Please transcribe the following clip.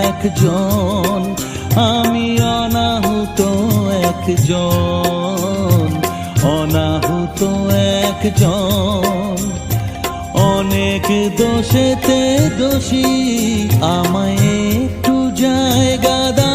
একজন, আমি অনাহুত একজন, অনাহুত একজন। অনেক দোষেতে দোষী, আমায় একটু জায়গা দাও।